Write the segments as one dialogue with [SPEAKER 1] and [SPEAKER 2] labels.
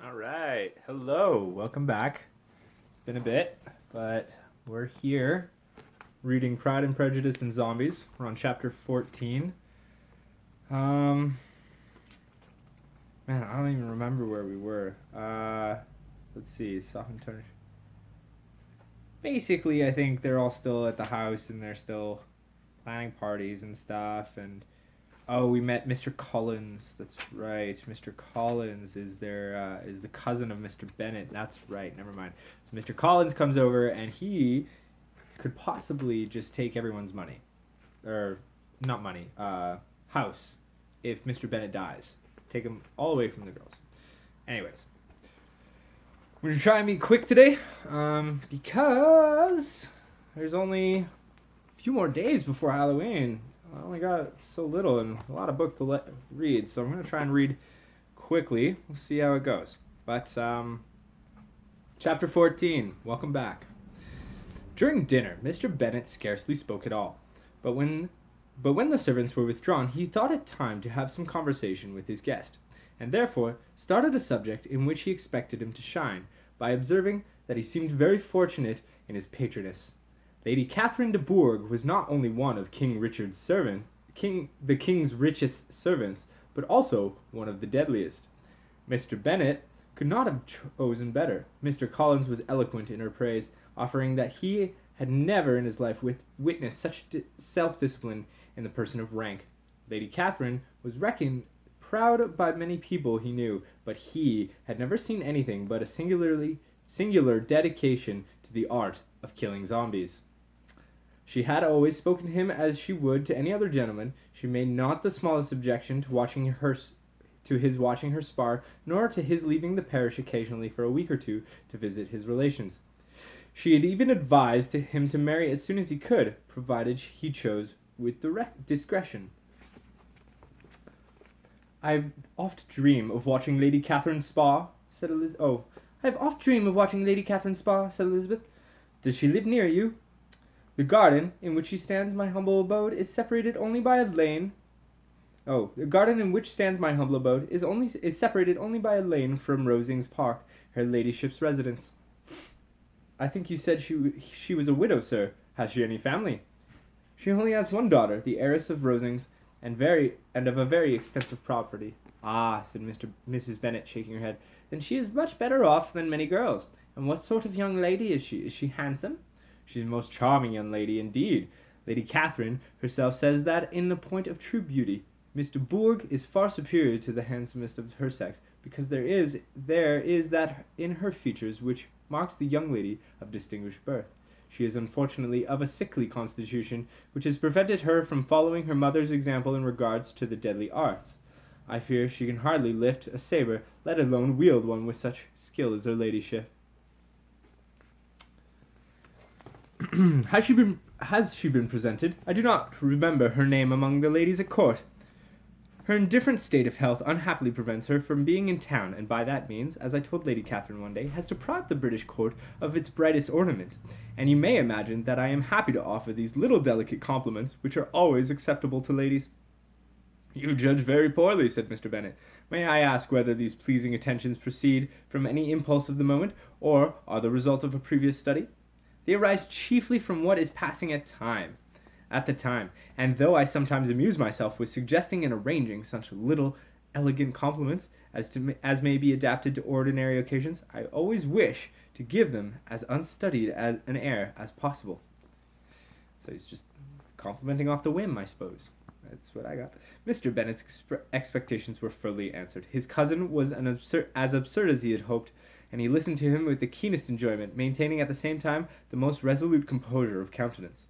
[SPEAKER 1] All right. Hello. Welcome back. It's been a bit, but we're here reading Pride and Prejudice and Zombies. We're on chapter 14. Man, I don't even remember where we were. Let's see. Soften tone. Basically, I think they're all still at the house and they're still planning parties and stuff. And oh, we met Mr. Collins. That's right. Mr. Collins is is the cousin of Mr. Bennet. That's right. Never mind. So Mr. Collins comes over and he could possibly just take everyone's money, or not money, house, if Mr. Bennet dies. Take him all away from the girls. Anyways, we're gonna try and be quick today, because there's only a few more days before Halloween. I only got so little and a lot of book to read, so I'm going to try and read quickly. We'll see how it goes. But, chapter 14, welcome back. During dinner, Mr. Bennet scarcely spoke at all, but when the servants were withdrawn, he thought it time to have some conversation with his guest, and therefore started a subject in which he expected him to shine, by observing that he seemed very fortunate in his patroness. Lady Catherine de Bourgh was not only one of King Richard's servants, the king's richest servants, but also one of the deadliest. Mr. Bennet could not have chosen better. Mr. Collins was eloquent in her praise, offering that he had never in his life witnessed such self-discipline in the person of rank. Lady Catherine was reckoned proud by many people he knew, but he had never seen anything but a singular dedication to the art of killing zombies. She had always spoken to him as she would to any other gentleman. She made not the smallest objection to his watching her spar, nor to his leaving the parish occasionally for a week or two to visit his relations. She had even advised him to marry as soon as he could, provided he chose with discretion. I oft dream of watching Lady Catherine Spa, said Elizabeth. Oh, I have oft dreamed of watching Lady Catherine Spa, said Elizabeth. Does she live near you? The garden in which stands my humble abode is separated only by a lane. Oh, the garden in which stands my humble abode is separated only by a lane from Rosings Park, her ladyship's residence. I think you said she was a widow, sir. Has she any family? She only has one daughter, the heiress of Rosings, and of a very extensive property. Ah, said Mrs. Bennet, shaking her head. Then she is much better off than many girls. And what sort of young lady is she? Is she handsome? She's a most charming young lady indeed. Lady Catherine herself says that in the point of true beauty, Mr. Bourgh is far superior to the handsomest of her sex, because there is that in her features which marks the young lady of distinguished birth. She is unfortunately of a sickly constitution, which has prevented her from following her mother's example in regards to the deadly arts. I fear she can hardly lift a saber, let alone wield one with such skill as her ladyship. Has she been presented? I do not remember her name among the ladies at court. Her indifferent state of health unhappily prevents her from being in town, and by that means, as I told Lady Catherine one day, has deprived the British court of its brightest ornament. And you may imagine that I am happy to offer these little delicate compliments, which are always acceptable to ladies. You judge very poorly, said Mr. Bennet. May I ask whether these pleasing attentions proceed from any impulse of the moment, or are the result of a previous study? They arise chiefly from what is passing at the time, and though I sometimes amuse myself with suggesting and arranging such little elegant compliments as may be adapted to ordinary occasions, I always wish to give them as unstudied as an air as possible. So he's just complimenting off the whim, I suppose. That's what I got. Mr. Bennet's expectations were fully answered. His cousin was as absurd as he had hoped, and he listened to him with the keenest enjoyment, maintaining at the same time the most resolute composure of countenance.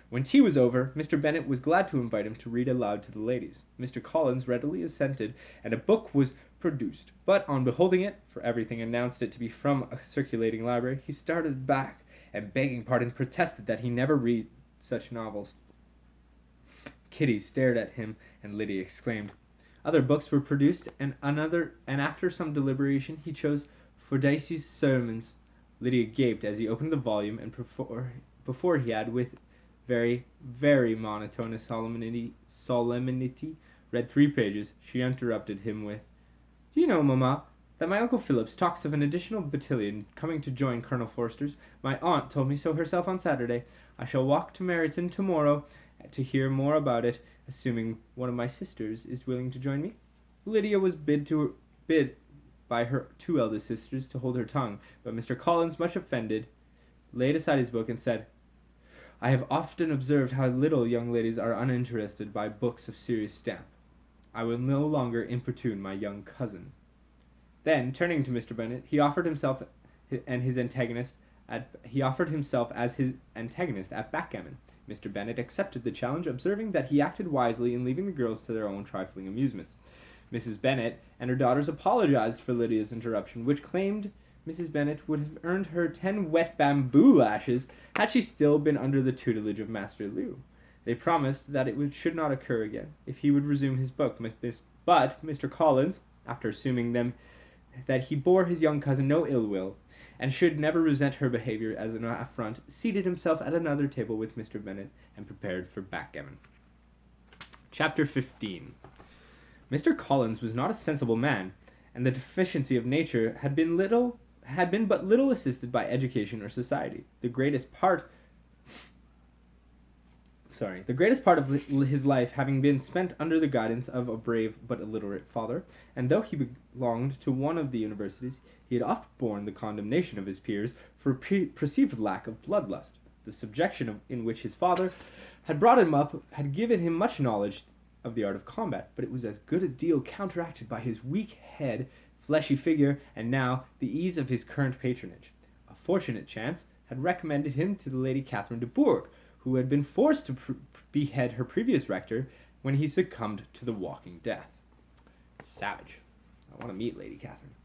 [SPEAKER 1] When tea was over, Mr. Bennet was glad to invite him to read aloud to the ladies. Mr. Collins readily assented, and a book was produced. But on beholding it, for everything announced it to be from a circulating library, he started back, and begging pardon, protested that he never read such novels. Kitty stared at him, and Lydia exclaimed. Other books were produced, and after some deliberation, he chose Fordyce's Sermons. Lydia gaped as he opened the volume, and before he had, with very, very monotonous solemnity, read 3 pages, she interrupted him with, Do you know, Mamma, that my Uncle Phillips talks of an additional battalion coming to join Colonel Forster's. My aunt told me so herself on Saturday. I shall walk to Meryton tomorrow to hear more about it, assuming one of my sisters is willing to join me. Lydia was bid by her two eldest sisters to hold her tongue, but Mr. Collins, much offended, laid aside his book and said, I have often observed how little young ladies are uninterested by books of serious stamp. I will no longer importune my young cousin. Then, turning to Mr. Bennet, he offered himself as his antagonist at backgammon. Mr. Bennet accepted the challenge, observing that he acted wisely in leaving the girls to their own trifling amusements. Mrs. Bennet and her daughters apologized for Lydia's interruption, which claimed Mrs. Bennet would have earned her 10 wet bamboo lashes had she still been under the tutelage of Master Lou. They promised that it should not occur again, if he would resume his book, but Mr. Collins, after assuming that he bore his young cousin no ill will, and should never resent her behavior as an affront, seated himself at another table with Mr. Bennet, and prepared for backgammon. Chapter 15. Mr. Collins was not a sensible man, and the deficiency of nature had been but little assisted by education or society. The greatest part of his life having been spent under the guidance of a brave but illiterate father, and though he belonged to one of the universities, he had oft borne the condemnation of his peers for a perceived lack of bloodlust. The subjection in which his father had brought him up had given him much knowledge of the art of combat, but it was as good a deal counteracted by his weak head, fleshy figure, and now the ease of his current patronage. A fortunate chance had recommended him to the Lady Catherine de Bourgh, who had been forced to behead her previous rector when he succumbed to the walking death. Savage. I want to meet Lady Catherine.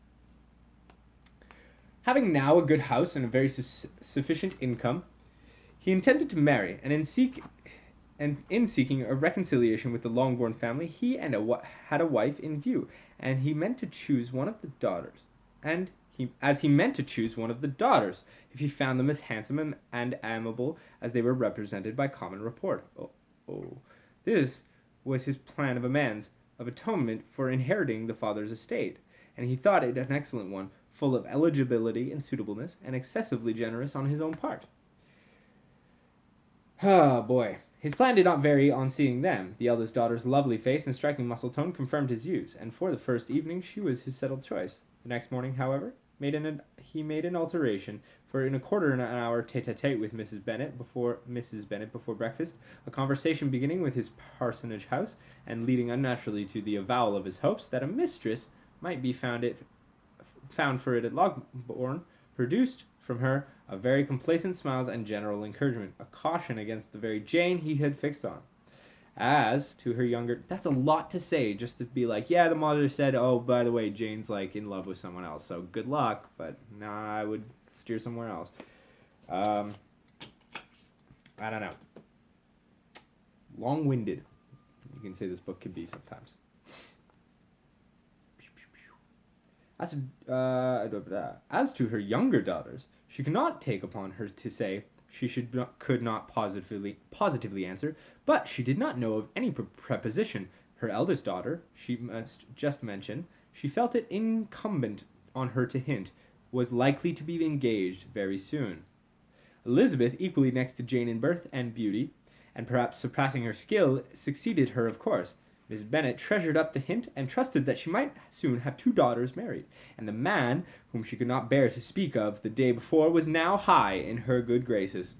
[SPEAKER 1] Having now a good house and a very sufficient income, he intended to marry, and in seeking a reconciliation with the Longbourn family, he had a wife in view, and he meant to choose one of the daughters. If he found them as handsome and amiable as they were represented by common report. This was his plan of atonement for inheriting the father's estate, and he thought it an excellent one, full of eligibility and suitableness, and excessively generous on his own part. Ah, boy. His plan did not vary on seeing them. The eldest daughter's lovely face and striking muscle tone confirmed his views, and for the first evening she was his settled choice. The next morning, however, he made an alteration, for in a quarter of an hour tete-a-tete with Mrs. Bennet before breakfast, a conversation beginning with his parsonage house, and leading unnaturally to the avowal of his hopes that a mistress might be found for it at Longbourn, produced from her a very complacent smiles and general encouragement, a caution against the very Jane he had fixed on. As to her younger, that's a lot to say, just to be like, yeah, the mother said, oh, by the way, Jane's like in love with someone else, so good luck, but nah, I would steer somewhere else. I don't know. Long-winded. You can say this book can be sometimes. As to her younger daughters, she could not take upon her to say could not positively answer, but she did not know of any preposition. Her eldest daughter, she must just mention, she felt it incumbent on her to hint, was likely to be engaged very soon. Elizabeth, equally next to Jane in birth and beauty, and perhaps surpassing her skill, succeeded her of course. Miss Bennet treasured up the hint, and trusted that she might soon have 2 daughters married, and the man, whom she could not bear to speak of the day before, was now high in her good graces.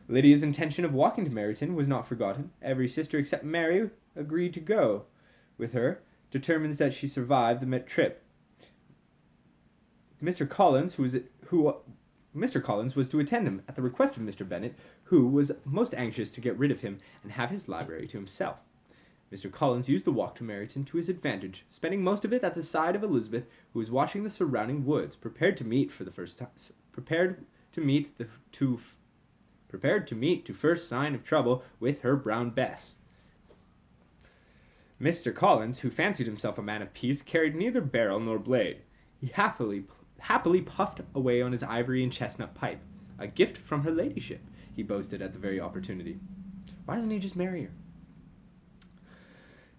[SPEAKER 1] Lydia's intention of walking to Meryton was not forgotten. Every sister except Mary agreed to go with her, determined that she survive the trip. Mr. Collins was to attend him at the request of Mr. Bennet, who was most anxious to get rid of him and have his library to himself. Mr. Collins used the walk to Meryton to his advantage, spending most of it at the side of Elizabeth, who was watching the surrounding woods, prepared to meet to first sign of trouble with her brown Bess. Mr. Collins, who fancied himself a man of peace, carried neither barrel nor blade. He happily puffed away on his ivory and chestnut pipe, a gift from her ladyship, he boasted at the very opportunity. Why doesn't he just marry her?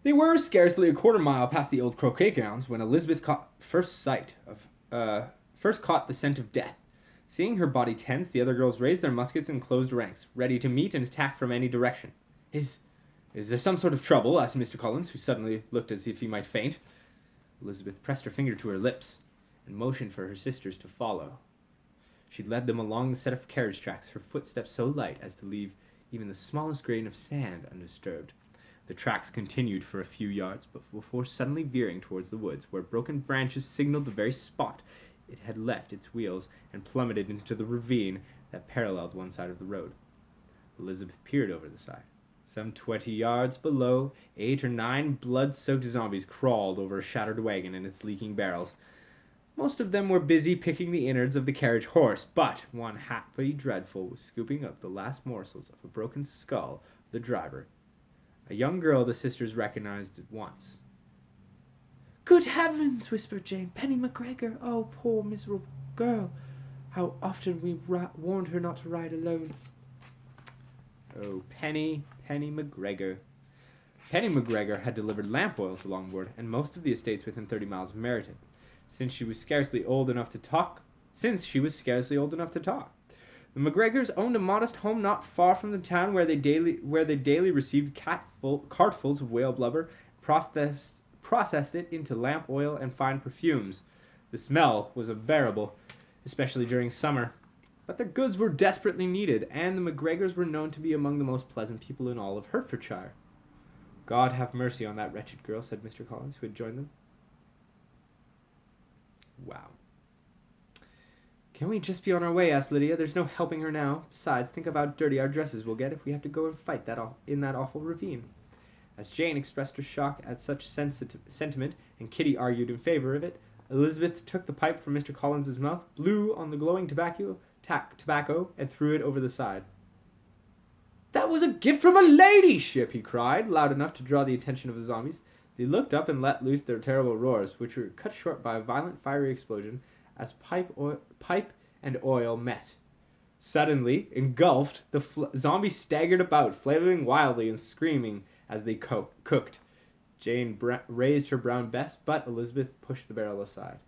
[SPEAKER 1] They were scarcely a quarter mile past the old croquet grounds when Elizabeth first caught the scent of death. Seeing her body tense, the other girls raised their muskets and closed ranks, ready to meet and attack from any direction. Is there some sort of trouble?" asked Mr. Collins, who suddenly looked as if he might faint. Elizabeth pressed her finger to her lips and motioned for her sisters to follow. She led them along the set of carriage tracks, her footsteps so light as to leave even the smallest grain of sand undisturbed. The tracks continued for a few yards, but before suddenly veering towards the woods, where broken branches signaled the very spot it had left its wheels, and plummeted into the ravine that paralleled one side of the road. Elizabeth peered over the side. Some 20 yards below, 8 or 9 blood-soaked zombies crawled over a shattered wagon and its leaking barrels. Most of them were busy picking the innards of the carriage horse, but one happy dreadful was scooping up the last morsels of a broken skull of the driver. A young girl the sisters recognized at once. "Good heavens!" whispered Jane. "Penny McGregor! Oh, poor miserable girl! How often we warned her not to ride alone." Oh, Penny McGregor. Penny McGregor had delivered lamp oil to Longbourn and most of the estates within 30 miles of Meryton, since she was scarcely old enough to talk. The McGregors owned a modest home not far from the town, where they daily received cartfuls of whale blubber, processed it into lamp oil and fine perfumes. The smell was unbearable, especially during summer. But their goods were desperately needed, and the McGregors were known to be among the most pleasant people in all of Hertfordshire. "God have mercy on that wretched girl," said Mr. Collins, who had joined them. "Wow." "Can we just be on our way?" asked Lydia. "There's no helping her now. Besides, think of how dirty our dresses will get if we have to go and fight in that awful ravine." As Jane expressed her shock at such sentiment, and Kitty argued in favor of it, Elizabeth took the pipe from Mr. Collins's mouth, blew on the glowing tobacco, and threw it over the side. "That was a gift from her ladyship!" he cried, loud enough to draw the attention of the zombies. They looked up and let loose their terrible roars, which were cut short by a violent fiery explosion as pipe and oil met. Suddenly, engulfed, the zombies staggered about, flailing wildly and screaming as they cooked. Jane raised her brown bess, but Elizabeth pushed the barrel aside.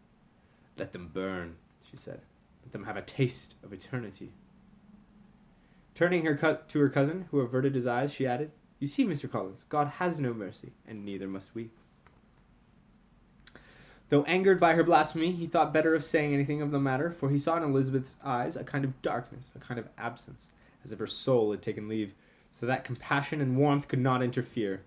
[SPEAKER 1] "Let them burn," she said. "Let them have a taste of eternity." Turning to her cousin, who averted his eyes, she added, "You see, Mr. Collins, God has no mercy, and neither must we." Though angered by her blasphemy, he thought better of saying anything of the matter, for he saw in Elizabeth's eyes a kind of darkness, a kind of absence, as if her soul had taken leave, so that compassion and warmth could not interfere.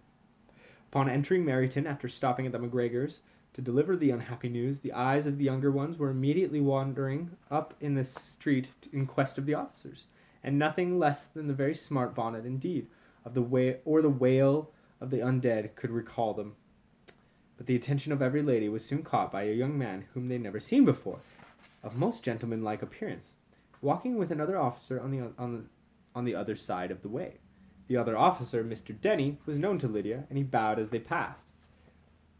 [SPEAKER 1] Upon entering Meryton, after stopping at the McGregors to deliver the unhappy news, the eyes of the younger ones were immediately wandering up in the street in quest of the officers, and nothing less than the very smart bonnet, indeed, of the wail of the undead could recall them. But the attention of every lady was soon caught by a young man whom they had never seen before, of most gentlemanlike appearance, walking with another officer on the other side of the way. The other officer, Mr. Denny, was known to Lydia, and he bowed as they passed.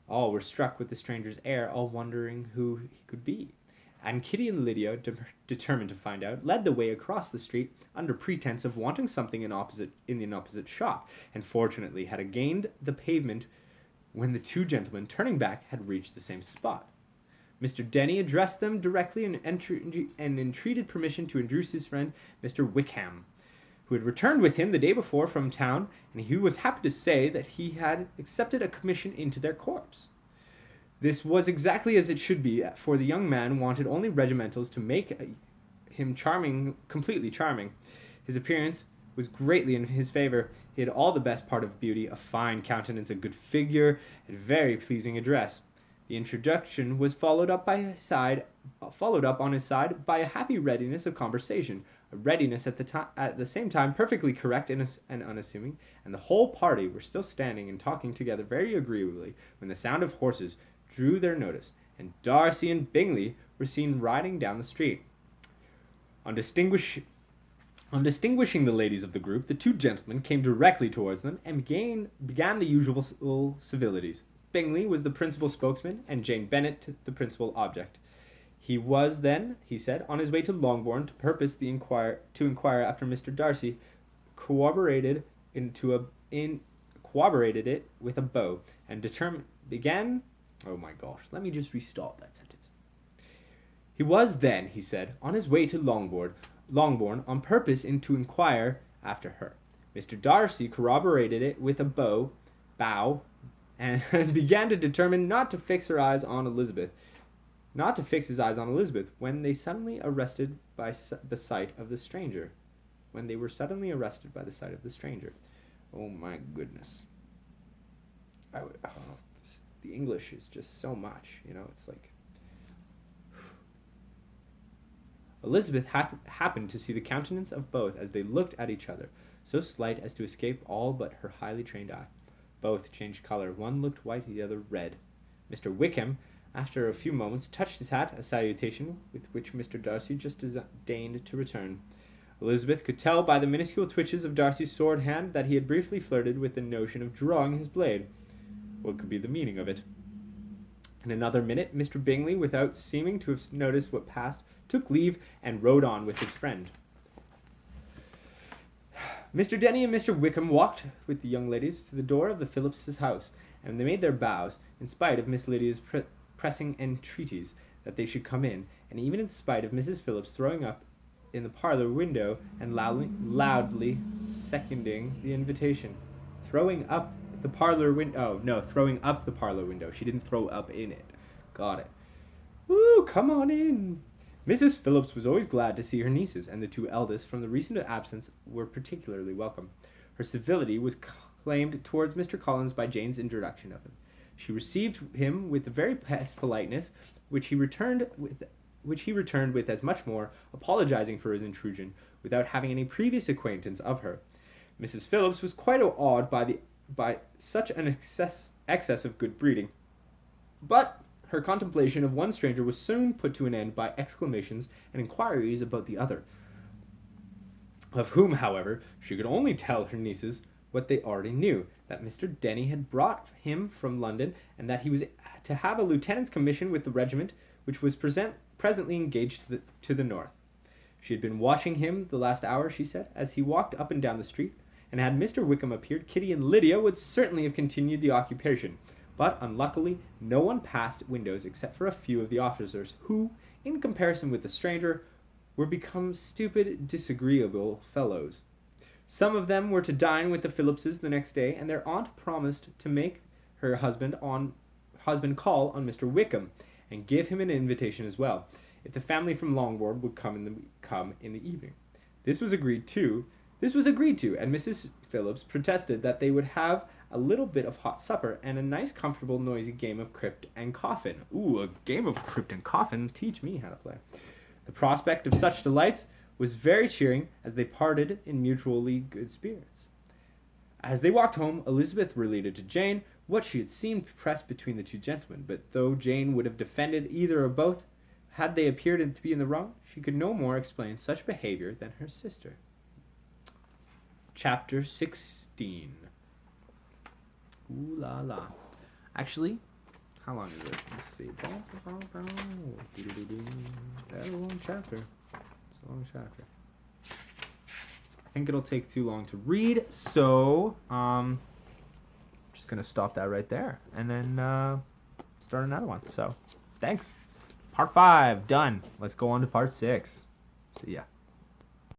[SPEAKER 1] All were struck with the stranger's air, all wondering who he could be. And Kitty and Lydia, determined to find out, led the way across the street under pretense of wanting something in the opposite shop, and fortunately had gained the pavement when the two gentlemen, turning back, had reached the same spot. Mr. Denny addressed them directly and entreated permission to introduce his friend, Mr. Wickham, who had returned with him the day before from town, and he was happy to say that he had accepted a commission into their corps. This was exactly as it should be, for the young man wanted only regimentals to make him completely charming. His appearance was greatly in his favor. He had all the best part of beauty, a fine countenance, a good figure, and very pleasing address. The introduction was followed up on his side by a happy readiness of conversation, a readiness at the same time perfectly correct and unassuming, and the whole party were still standing and talking together very agreeably when the sound of horses drew their notice, and Darcy and Bingley were seen riding down the street. On distinguishing the ladies of the group, the two gentlemen came directly towards them and began the usual civilities. Bingley was the principal spokesman, and Jane Bennet the principal object. He was then, he said, on his way to Longbourn to inquire after Mr. Darcy, corroborated into corroborated it with a bow and began. Oh my gosh, let me just restart that sentence. He was then, he said, on his way to Longbourn on purpose to inquire after her. Mr. Darcy corroborated it with a bow, and began to determine not to fix his eyes on Elizabeth, when they suddenly arrested by the sight of the stranger. Oh my goodness. The English is just so much, it's like. Elizabeth happened to see the countenance of both as they looked at each other, so slight as to escape all but her highly trained eye. Both changed color. One looked white, the other red. Mr. Wickham, after a few moments, touched his hat, a salutation with which Mr. Darcy just deigned to return. Elizabeth could tell by the minuscule twitches of Darcy's sword hand that he had briefly flirted with the notion of drawing his blade. What could be the meaning of it? In another minute, Mr. Bingley, without seeming to have noticed what passed, took leave and rode on with his friend. Mr. Denny and Mr. Wickham walked with the young ladies to the door of the Phillips' house, and they made their bows, in spite of Miss Lydia's pressing entreaties that they should come in, and even in spite of Mrs. Phillips throwing up in the parlor window and loudly seconding the invitation. Throwing up the parlor window. Throwing up the parlor window. She didn't throw up in it. Got it. Woo, come on in. Mrs. Phillips was always glad to see her nieces, and the two eldest from the recent absence were particularly welcome. Her civility was claimed towards Mr. Collins by Jane's introduction of him. She received him with the very best politeness, which he returned with as much more, apologizing for his intrusion, without having any previous acquaintance of her. Mrs. Phillips was quite awed by such an excess of good breeding, but her contemplation of one stranger was soon put to an end by exclamations and inquiries about the other, of whom, however, she could only tell her nieces what they already knew, that Mr. Denny had brought him from London, and that he was to have a lieutenant's commission with the regiment, which was presently engaged to the north. She had been watching him the last hour, she said, as he walked up and down the street, and had Mr. Wickham appeared, Kitty and Lydia would certainly have continued the occupation. But, unluckily, no one passed windows except for a few of the officers, who, in comparison with the stranger, were become stupid, disagreeable fellows. Some of them were to dine with the Phillipses the next day, and their aunt promised to make her husband call on Mr. Wickham, and give him an invitation as well, if the family from Longbourn would come in the evening. This was agreed to, and Mrs. Phillips protested that they would have a little bit of hot supper, and a nice, comfortable, noisy game of Crypt and Coffin. Ooh, a game of Crypt and Coffin. Teach me how to play. The prospect of such delights was very cheering, as they parted in mutually good spirits. As they walked home, Elizabeth related to Jane what she had seen pressed between the two gentlemen, but though Jane would have defended either or both, had they appeared to be in the wrong, she could no more explain such behavior than her sister. Chapter 16. Ooh la la. Actually, how long is it? Let's see. That's a long chapter. It's a long chapter. I think it'll take too long to read, so just gonna stop that right there and then start another one. So thanks. Part 5 done. Let's go on to part 6. See ya.